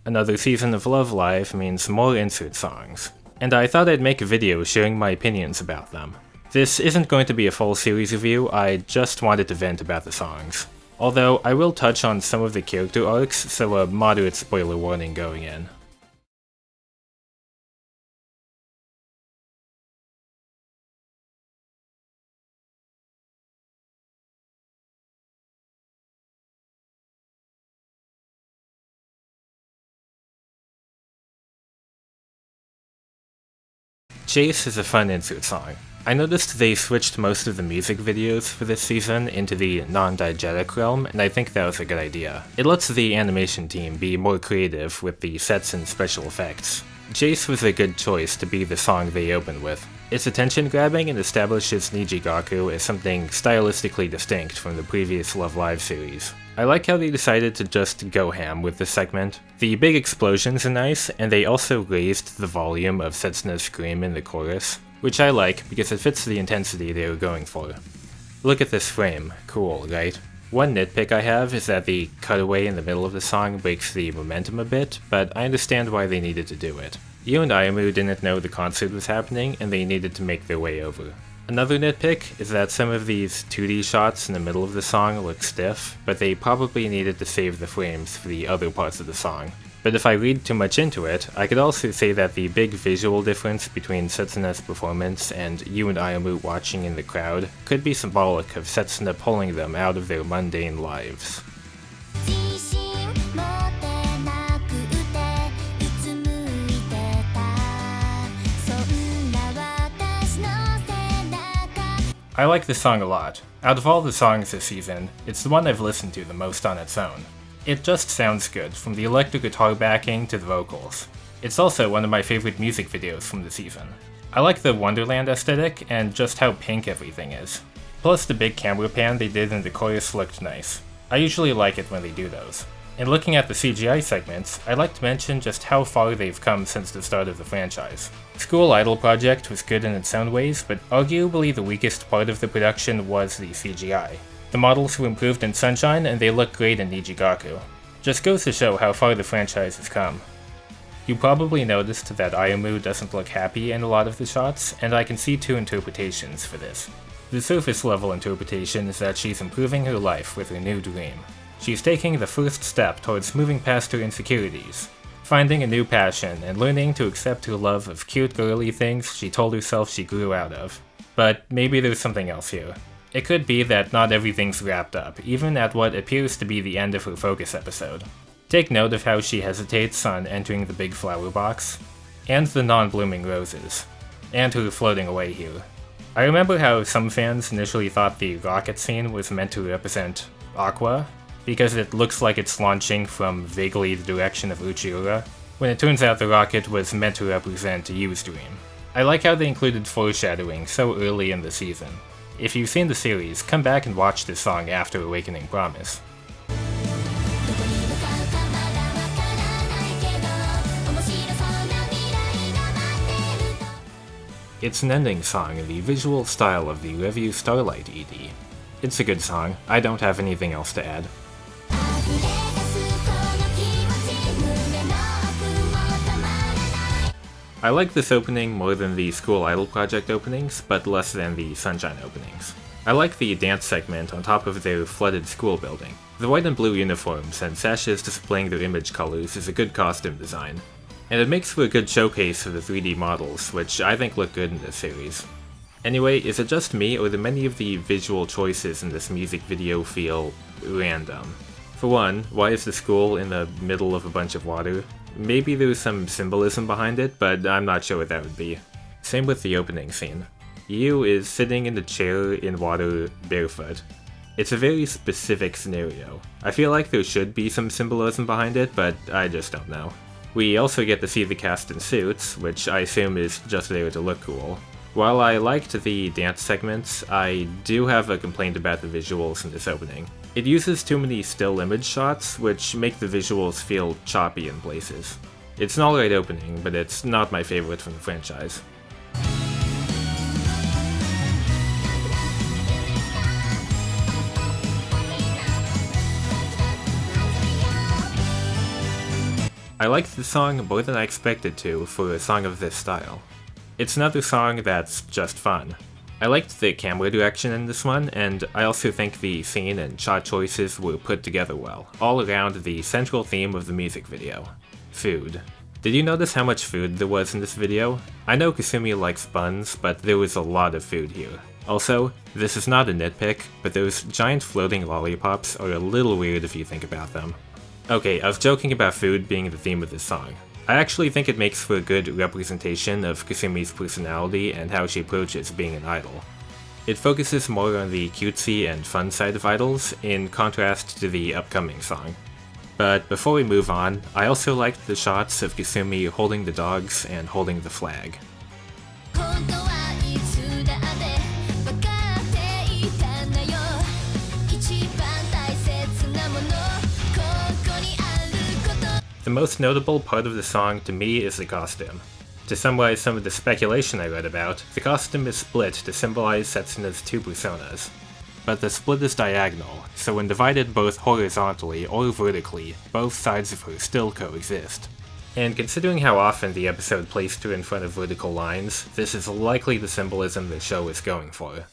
Another season of Love Live means more insert songs, and I thought I'd make a video sharing my opinions about them. This isn't going to be a full series review, I just wanted to vent about the songs. Although I will touch on some of the character arcs, so a moderate spoiler warning going in. Chase is a fun insert song. I noticed they switched most of the music videos for this season into the non-diegetic realm, and I think that was a good idea. It lets the animation team be more creative with the sets and special effects. Chase was a good choice to be the song they open with. It's attention-grabbing and establishes Nijigaku as something stylistically distinct from the previous Love Live series. I like how they decided to just go ham with this segment. The big explosions are nice, and they also raised the volume of Setsuna's scream in the chorus, which I like because it fits the intensity they were going for. Look at this frame, cool, right? One nitpick I have is that the cutaway in the middle of the song breaks the momentum a bit, but I understand why they needed to do it. Yu and Ayamu didn't know the concert was happening, and they needed to make their way over. Another nitpick is that some of these 2D shots in the middle of the song look stiff, but they probably needed to save the frames for the other parts of the song. But if I read too much into it, I could also say that the big visual difference between Setsuna's performance and Yu and Ayamu watching in the crowd could be symbolic of Setsuna pulling them out of their mundane lives. I like this song a lot. Out of all the songs this season, it's the one I've listened to the most on its own. It just sounds good, from the electric guitar backing to the vocals. It's also one of my favorite music videos from the season. I like the Wonderland aesthetic and just how pink everything is. Plus the big camera pan they did in the chorus looked nice. I usually like it when they do those. In looking at the CGI segments, I'd like to mention just how far they've come since the start of the franchise. School Idol Project was good in its own ways, but arguably the weakest part of the production was the CGI. The models were improved in Sunshine, and they look great in Nijigaku. Just goes to show how far the franchise has come. You probably noticed that Ayamu doesn't look happy in a lot of the shots, and I can see two interpretations for this. The surface level interpretation is that she's improving her life with her new dream. She's taking the first step towards moving past her insecurities, finding a new passion, and learning to accept her love of cute girly things she told herself she grew out of. But maybe there's something else here. It could be that not everything's wrapped up, even at what appears to be the end of her focus episode. Take note of how she hesitates on entering the big flower box, and the non-blooming roses, and her floating away here. I remember how some fans initially thought the rocket scene was meant to represent Aqua, because it looks like it's launching from vaguely the direction of Uchiura, when it turns out the rocket was meant to represent Yu's dream. I like how they included foreshadowing so early in the season. If you've seen the series, come back and watch this song after Awakening Promise. It's an ending song in the visual style of the Revue Starlight ED. It's a good song, I don't have anything else to add. I like this opening more than the School Idol Project openings, but less than the Sunshine openings. I like the dance segment on top of their flooded school building. The white and blue uniforms and sashes displaying their image colors is a good costume design. And it makes for a good showcase for the 3D models, which I think look good in this series. Anyway, is it just me, or do many of the visual choices in this music video feel random? For one, why is the school in the middle of a bunch of water? Maybe there's some symbolism behind it, but I'm not sure what that would be. Same with the opening scene. Yu is sitting in the chair in water barefoot. It's a very specific scenario. I feel like there should be some symbolism behind it, but I just don't know. We also get to see the cast in suits, which I assume is just there to look cool. While I liked the dance segments, I do have a complaint about the visuals in this opening. It uses too many still image shots, which make the visuals feel choppy in places. It's an alright opening, but it's not my favorite from the franchise. I liked the song more than I expected to for a song of this style. It's another song that's just fun. I liked the camera direction in this one, and I also think the scene and shot choices were put together well, all around the central theme of the music video: food. Did you notice how much food there was in this video? I know Kasumi likes buns, but there was a lot of food here. Also, this is not a nitpick, but those giant floating lollipops are a little weird if you think about them. Okay, I was joking about food being the theme of this song. I actually think it makes for a good representation of Kasumi's personality and how she approaches being an idol. It focuses more on the cutesy and fun side of idols, in contrast to the upcoming song. But before we move on, I also liked the shots of Kasumi holding the dogs and holding the flag. The most notable part of the song to me is the costume. To summarize some of the speculation I read about, the costume is split to symbolize Setsuna's two personas. But the split is diagonal, so when divided both horizontally or vertically, both sides of her still coexist. And considering how often the episode placed her in front of vertical lines, this is likely the symbolism the show is going for.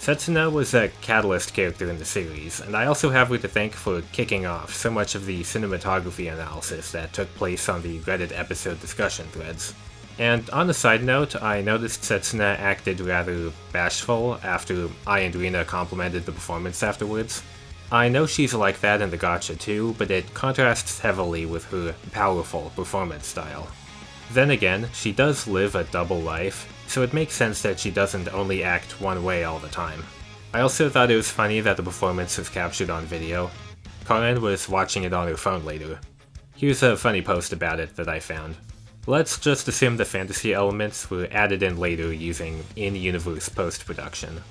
Setsuna was a catalyst character in the series, and I also have her to thank for kicking off so much of the cinematography analysis that took place on the Reddit episode discussion threads. And on a side note, I noticed Setsuna acted rather bashful after I and Rina complimented the performance afterwards. I know she's like that in the gacha too, but it contrasts heavily with her powerful performance style. Then again, she does live a double life, so it makes sense that she doesn't only act one way all the time. I also thought it was funny that the performance was captured on video. Karen was watching it on her phone later. Here's a funny post about it that I found. Let's just assume the fantasy elements were added in later using in-universe post-production.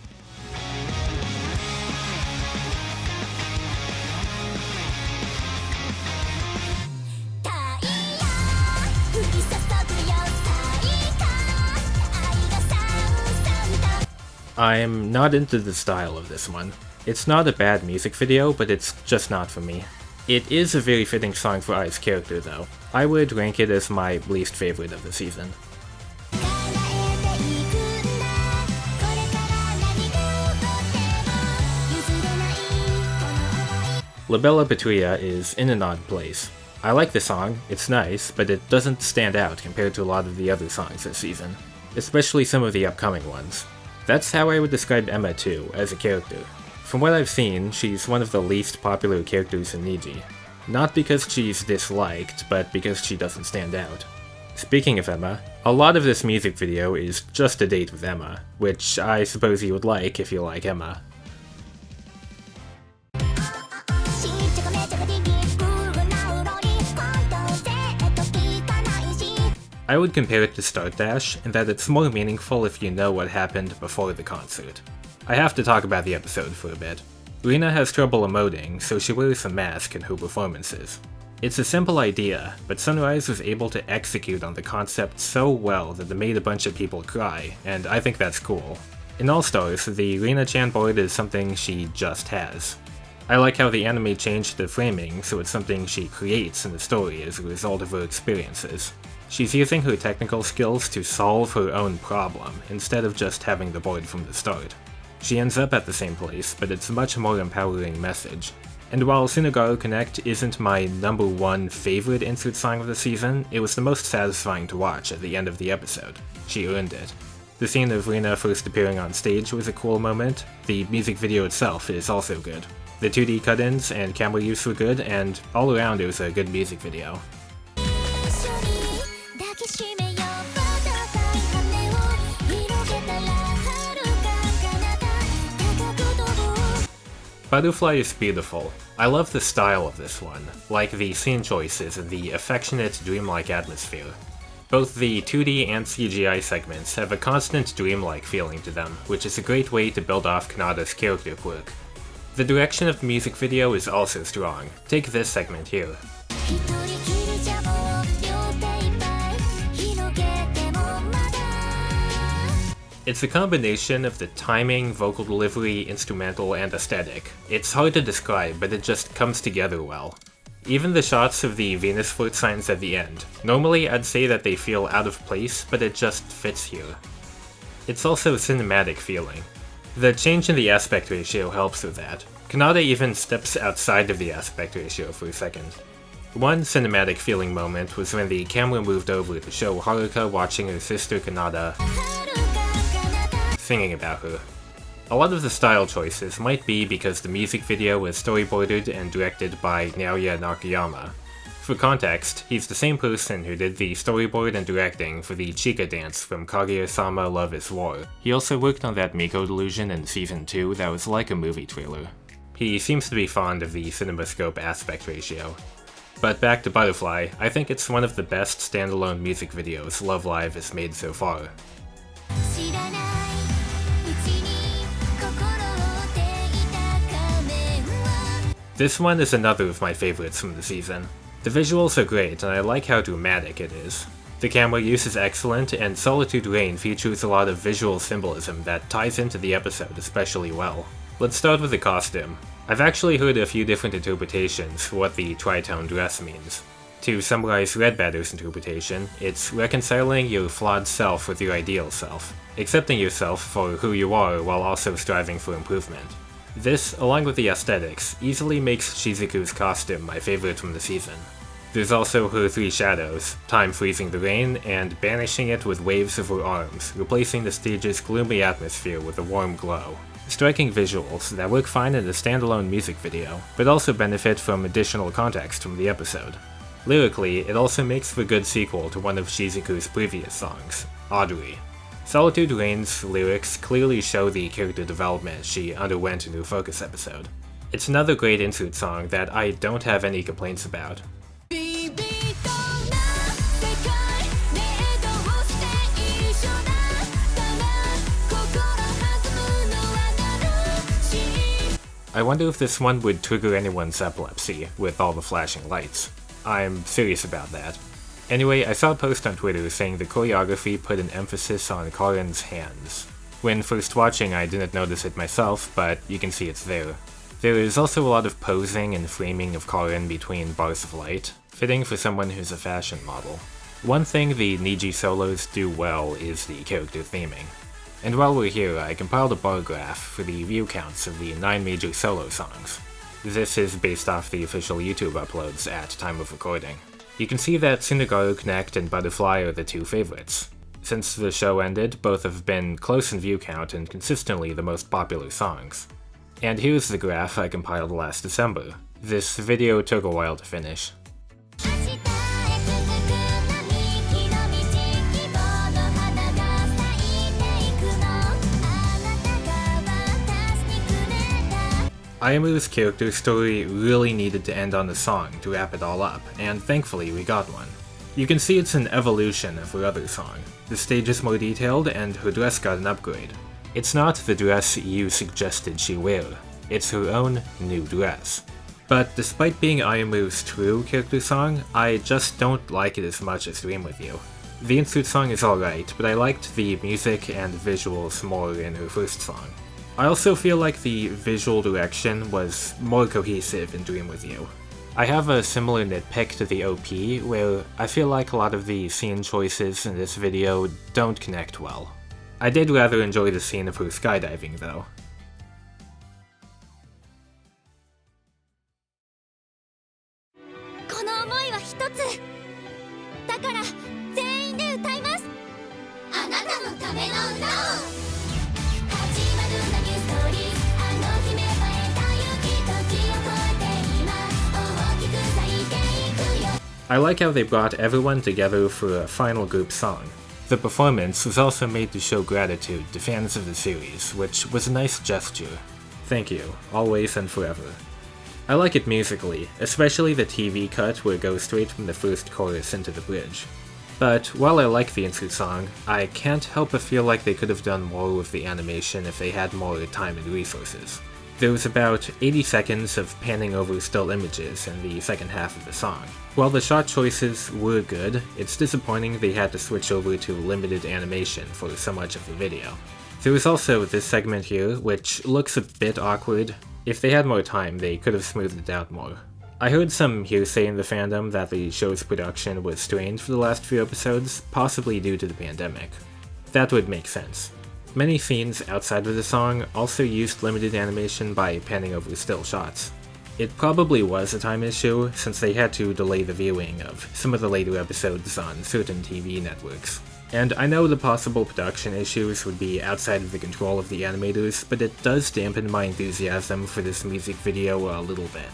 I'm not into the style of this one. It's not a bad music video, but it's just not for me. It is a very fitting song for Ai's character though. I would rank it as my least favorite of the season. La Bella Patria is in an odd place. I like the song, it's nice, but it doesn't stand out compared to a lot of the other songs this season, especially some of the upcoming ones. That's how I would describe Emma too, as a character. From what I've seen, she's one of the least popular characters in Niji. Not because she's disliked, but because she doesn't stand out. Speaking of Emma, a lot of this music video is just a date with Emma, which I suppose you would like if you like Emma. I would compare it to Start Dash, in that it's more meaningful if you know what happened before the concert. I have to talk about the episode for a bit. Rina has trouble emoting, so she wears a mask in her performances. It's a simple idea, but Sunrise was able to execute on the concept so well that it made a bunch of people cry, and I think that's cool. In All Stars, the Rina-chan board is something she just has. I like how the anime changed the framing so it's something she creates in the story as a result of her experiences. She's using her technical skills to solve her own problem, instead of just having the board from the start. She ends up at the same place, but it's a much more empowering message. And while Tsunagaru Connect isn't my number one favorite insert song of the season, it was the most satisfying to watch at the end of the episode. She earned it. The scene of Rina first appearing on stage was a cool moment. The music video itself is also good. The 2D cut-ins and camera use were good, and all around it was a good music video. Butterfly is beautiful. I love the style of this one, like the scene choices and the affectionate, dreamlike atmosphere. Both the 2D and CGI segments have a constant dreamlike feeling to them, which is a great way to build off Kanada's character quirk. The direction of the music video is also strong. Take this segment here. It's a combination of the timing, vocal delivery, instrumental, and aesthetic. It's hard to describe, but it just comes together well. Even the shots of the Venus float signs at the end. Normally I'd say that they feel out of place, but it just fits here. It's also cinematic feeling. The change in the aspect ratio helps with that. Kanata even steps outside of the aspect ratio for a second. One cinematic feeling moment was when the camera moved over to show Haruka watching her sister Kanata singing about her. A lot of the style choices might be because the music video was storyboarded and directed by Naoya Nakayama. For context, he's the same person who did the storyboard and directing for the Chika dance from Kaguya-sama Love is War. He also worked on that Miko delusion in Season 2 that was like a movie trailer. He seems to be fond of the CinemaScope aspect ratio. But back to Butterfly, I think it's one of the best standalone music videos Love Live has made so far. This one is another of my favorites from the season. The visuals are great, and I like how dramatic it is. The camera use is excellent, and Solitude Rain features a lot of visual symbolism that ties into the episode especially well. Let's start with the costume. I've actually heard a few different interpretations for what the tritone dress means. To summarize Red Batter's interpretation, it's reconciling your flawed self with your ideal self, accepting yourself for who you are while also striving for improvement. This, along with the aesthetics, easily makes Shizuku's costume my favorite from the season. There's also her three shadows, time freezing the rain, and banishing it with waves of her arms, replacing the stage's gloomy atmosphere with a warm glow. Striking visuals that work fine in a standalone music video, but also benefit from additional context from the episode. Lyrically, it also makes for a good sequel to one of Shizuku's previous songs, Audrey. Solitude Rain's lyrics clearly show the character development she underwent in her Focus episode. It's another great interlude song that I don't have any complaints about. I wonder if this one would trigger anyone's epilepsy with all the flashing lights. I'm serious about that. Anyway, I saw a post on Twitter saying the choreography put an emphasis on Karen's hands. When first watching, I didn't notice it myself, but you can see it's there. There is also a lot of posing and framing of Karen between bars of light, fitting for someone who's a fashion model. One thing the Niji solos do well is the character theming. And while we're here, I compiled a bar graph for the view counts of the 9 major solo songs. This is based off the official YouTube uploads at time of recording. You can see that Tsunagaru Connect and Butterfly are the two favorites. Since the show ended, both have been close in view count and consistently the most popular songs. And here's the graph I compiled last December. This video took a while to finish. Ayamu's character story really needed to end on a song to wrap it all up, and thankfully we got one. You can see it's an evolution of her other song. The stage is more detailed, and her dress got an upgrade. It's not the dress you suggested she wear, it's her own new dress. But despite being Ayamu's true character song, I just don't like it as much as Dream With You. The insert song is alright, but I liked the music and visuals more in her first song. I also feel like the visual direction was more cohesive in Dream With You. I have a similar nitpick to the OP, where I feel like a lot of the scene choices in this video don't connect well. I did rather enjoy the scene of her skydiving though. I like how they brought everyone together for a final group song. The performance was also made to show gratitude to fans of the series, which was a nice gesture. Thank you, always and forever. I like it musically, especially the TV cut where it goes straight from the first chorus into the bridge. But while I like the insert song, I can't help but feel like they could have done more with the animation if they had more time and resources. There was about 80 seconds of panning over still images in the second half of the song. While the shot choices were good, it's disappointing they had to switch over to limited animation for so much of the video. There was also this segment here, which looks a bit awkward. If they had more time, they could have smoothed it out more. I heard some hearsay in the fandom that the show's production was strained for the last few episodes, possibly due to the pandemic. That would make sense. Many scenes outside of the song also used limited animation by panning over still shots. It probably was a time issue, since they had to delay the viewing of some of the later episodes on certain TV networks. And I know the possible production issues would be outside of the control of the animators, but it does dampen my enthusiasm for this music video a little bit.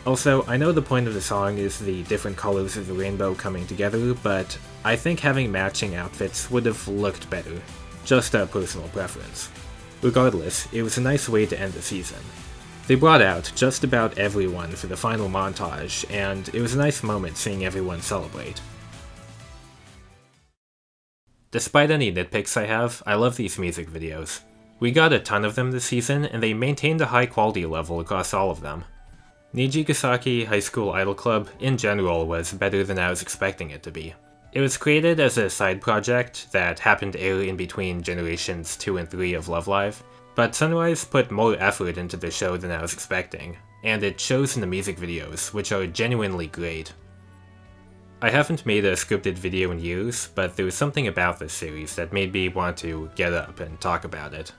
Also, I know the point of the song is the different colors of the rainbow coming together, but I think having matching outfits would have looked better. Just a personal preference. Regardless, it was a nice way to end the season. They brought out just about everyone for the final montage, and it was a nice moment seeing everyone celebrate. Despite any nitpicks I have, I love these music videos. We got a ton of them this season, and they maintained a high quality level across all of them. Nijigasaki High School Idol Club, in general, was better than I was expecting it to be. It was created as a side project that happened to air in between generations 2 and 3 of Love Live, but Sunrise put more effort into the show than I was expecting, and it shows in the music videos, which are genuinely great. I haven't made a scripted video in years, but there was something about this series that made me want to get up and talk about it.